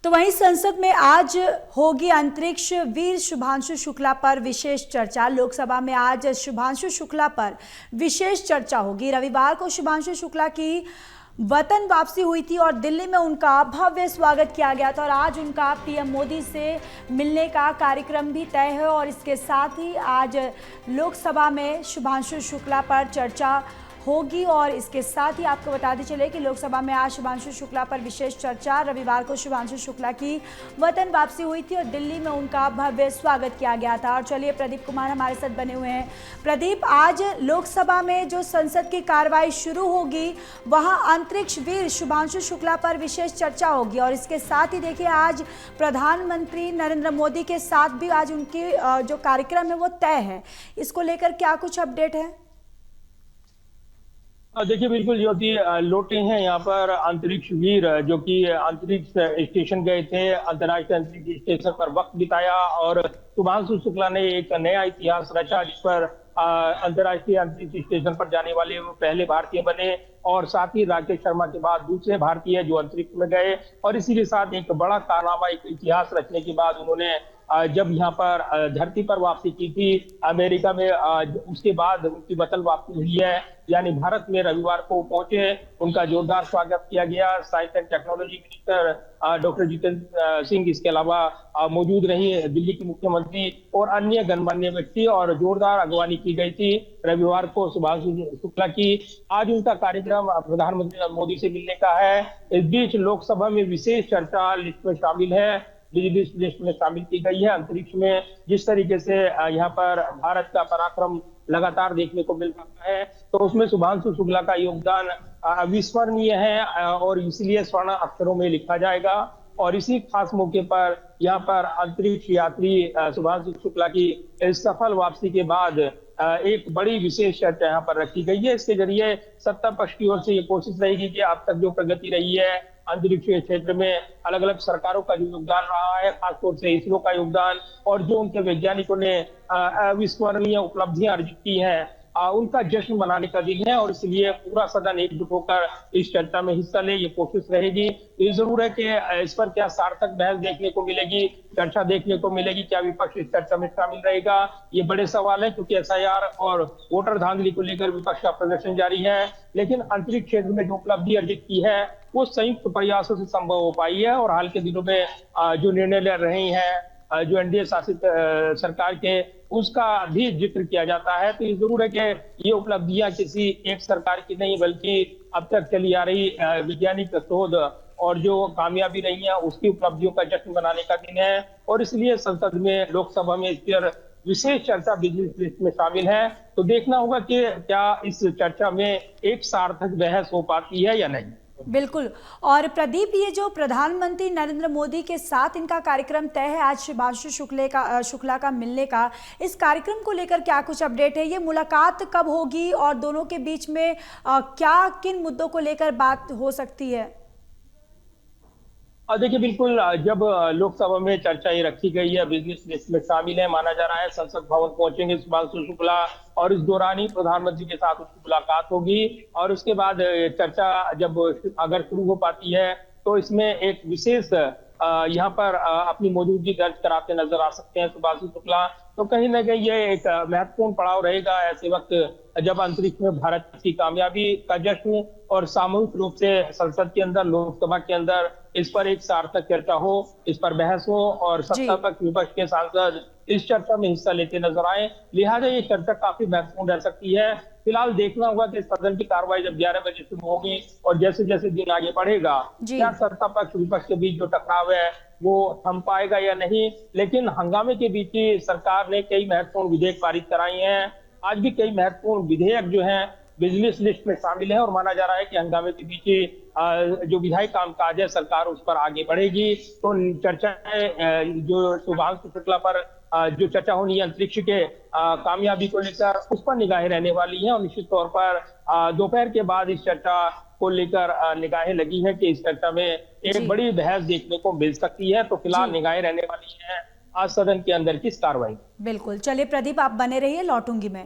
तो वहीं संसद में आज होगी अंतरिक्ष वीर शुभांशु शुक्ला पर विशेष चर्चा। लोकसभा में आज शुभांशु शुक्ला पर विशेष चर्चा होगी। रविवार को शुभांशु शुक्ला की वतन वापसी हुई थी और दिल्ली में उनका भव्य स्वागत किया गया था और आज उनका पीएम मोदी से मिलने का कार्यक्रम भी तय है और इसके साथ ही आज लोकसभा में शुभांशु शुक्ला पर चर्चा होगी। और इसके साथ ही आपको बताते चले कि लोकसभा में आज शुभांशु शुक्ला पर विशेष चर्चा। रविवार को शुभांशु शुक्ला की वतन वापसी हुई थी और दिल्ली में उनका भव्य स्वागत किया गया था। और चलिए प्रदीप कुमार हमारे साथ बने हुए हैं। प्रदीप, आज लोकसभा में जो संसद की कार्रवाई शुरू होगी वहां अंतरिक्ष वीर शुभांशु शुक्ला पर विशेष चर्चा होगी और इसके साथ ही देखिए आज प्रधानमंत्री नरेंद्र मोदी के साथ भी आज उनकी जो कार्यक्रम है वो तय है। इसको लेकर क्या कुछ अपडेट है? देखिए, बिल्कुल ज्योति, लौटे हैं यहाँ पर अंतरिक्ष वीर जो कि अंतरिक्ष स्टेशन गए थे, अंतर्राष्ट्रीय अंतरिक्ष स्टेशन पर वक्त बिताया और शुभांशु शुक्ला ने एक नया इतिहास रचा जिस पर अंतर्राष्ट्रीय अंतरिक्ष स्टेशन पर जाने वाले वो पहले भारतीय बने और साथ ही राकेश शर्मा के बाद दूसरे भारतीय जो अंतरिक्ष में गए। और इसी के साथ एक बड़ा कारनामा, एक इतिहास रचने के बाद उन्होंने जब यहाँ पर धरती पर वापसी की थी अमेरिका में, उसके बाद उनकी वतन वापसी हुई है, यानी भारत में रविवार को पहुंचे। उनका जोरदार स्वागत किया गया। Science and technology minister doctor Jitendra Singh इसके अलावा मौजूद रही, दिल्ली की मुख्यमंत्री और अन्य गणमान्य व्यक्ति, और जोरदार अगवानी की गई थी रविवार को शुभांशु शुक्ला की। आज उनका कार्यक्रम प्रधानमंत्री मोदी से मिलने का है। इस बीच लोकसभा में विशेष चर्चा लिस्ट में शामिल है, लिस्ट में शामिल की गई है। अंतरिक्ष में जिस तरीके से यहाँ पर भारत का पराक्रम लगातार देखने को मिल रहा है तो उसमें शुभांशु शुक्ला का योगदान अविस्मरणीय है और इसलिए स्वर्ण अक्षरों में लिखा जाएगा। और इसी खास मौके पर यहाँ पर अंतरिक्ष यात्री शुभांशु शुक्ला की सफल वापसी के बाद एक बड़ी विशेष चर्चा यहाँ पर रखी गई है। इसके जरिए सत्ता पक्ष की ओर से ये कोशिश रहेगी कि अब तक जो प्रगति रही है अंतरिक्ष के क्षेत्र में, अलग अलग सरकारों का जो योगदान रहा है, खासतौर से इसरो का योगदान और जो उनके वैज्ञानिकों ने अविस्मरणीय उपलब्धियां अर्जित की हैं, उनका जश्न मनाने का दिन है और इसलिए पूरा सदन एकजुट होकर इस चर्चा में हिस्सा ले, ये कोशिश रहेगी। ये जरूर है कि इस पर क्या सार्थक बहस देखने को मिलेगी, चर्चा देखने को मिलेगी, क्या विपक्ष इस चर्चा में शामिल रहेगा, ये बड़े सवाल है क्योंकि एसआईआर और वोटर धांधली को लेकर विपक्ष का प्रदर्शन जारी है। लेकिन अंतरिक्ष क्षेत्र में जो उपलब्धि अर्जित की है वो संयुक्त प्रयासों से संभव हो पाई है और हाल के दिनों में जो निर्णय ले रहे हैं जो एनडीए शासित सरकार के, उसका भी जिक्र किया जाता है। तो ये जरूर है कि ये उपलब्धियां किसी एक सरकार की नहीं बल्कि अब तक चली आ रही वैज्ञानिक शोध और जो कामयाबी रही है उसकी उपलब्धियों का जश्न मनाने का दिन है और इसलिए संसद में, लोकसभा में इस पर विशेष चर्चा बिजनेस लिस्ट में शामिल है। तो देखना होगा कि क्या इस चर्चा में एक सार्थक बहस हो पाती है या नहीं। बिल्कुल। और प्रदीप, ये जो प्रधानमंत्री नरेंद्र मोदी के साथ इनका कार्यक्रम तय है आज शुभांशु शुक्ला का मिलने का, इस कार्यक्रम को लेकर क्या कुछ अपडेट है? ये मुलाकात कब होगी और दोनों के बीच में क्या किन मुद्दों को लेकर बात हो सकती है? देखिए, बिल्कुल, जब लोकसभा में चर्चा ये रखी गई है, बिजनेस लिस्ट में शामिल है, माना जा रहा है संसद भवन पहुंचेंगे शुभांशु शुक्ला और इस दौरान ही प्रधानमंत्री के साथ उसकी मुलाकात होगी और उसके बाद चर्चा जब अगर शुरू हो पाती है तो इसमें एक विशेष यहाँ पर अपनी मौजूदगी दर्ज कराते नजर आ सकते हैं शुभांशु शुक्ला। तो कहीं ना कहीं ये एक महत्वपूर्ण पड़ाव रहेगा ऐसे वक्त जब अंतरिक्ष में भारत की कामयाबी का जश्न और सामूहिक रूप से संसद के अंदर, लोकसभा के अंदर इस पर एक सार्थक चर्चा हो, इस पर बहस हो और सत्ता पक्ष विपक्ष के सांसद इस चर्चा में हिस्सा लेते नजर आए। लिहाजा ये चर्चा काफी महत्वपूर्ण रह सकती है। फिलहाल देखना होगा कि सदन की कार्रवाई जब 11 बजे शुरू होगी और जैसे जैसे दिन आगे बढ़ेगा क्या सत्ता पक्ष विपक्ष के बीच जो टकराव है वो थम पाएगा या नहीं। लेकिन हंगामे के बीच ही सरकार ने कई महत्वपूर्ण विधेयक पारित कराए हैं। आज भी कई महत्वपूर्ण विधेयक जो हैं बिजनेस लिस्ट में शामिल है और माना जा रहा है कि हंगामे के बीच ही जो विधायी कामकाज है सरकार उस पर आगे बढ़ेगी। तो चर्चा जो शुभांशु शुक्ला पर जो चर्चा होनी है अंतरिक्ष के कामयाबी को लेकर, उस पर निगाहें रहने वाली हैं और निश्चित तौर पर दोपहर के बाद इस चर्चा को लेकर निगाहें लगी हैं कि इस चर्चा में एक बड़ी बहस देखने को मिल सकती है। तो फिलहाल निगाहें रहने वाली हैं आज सदन के अंदर की कार्रवाई। बिल्कुल। चलिए प्रदीप, आप बने रहिए, लौटूंगी मैं।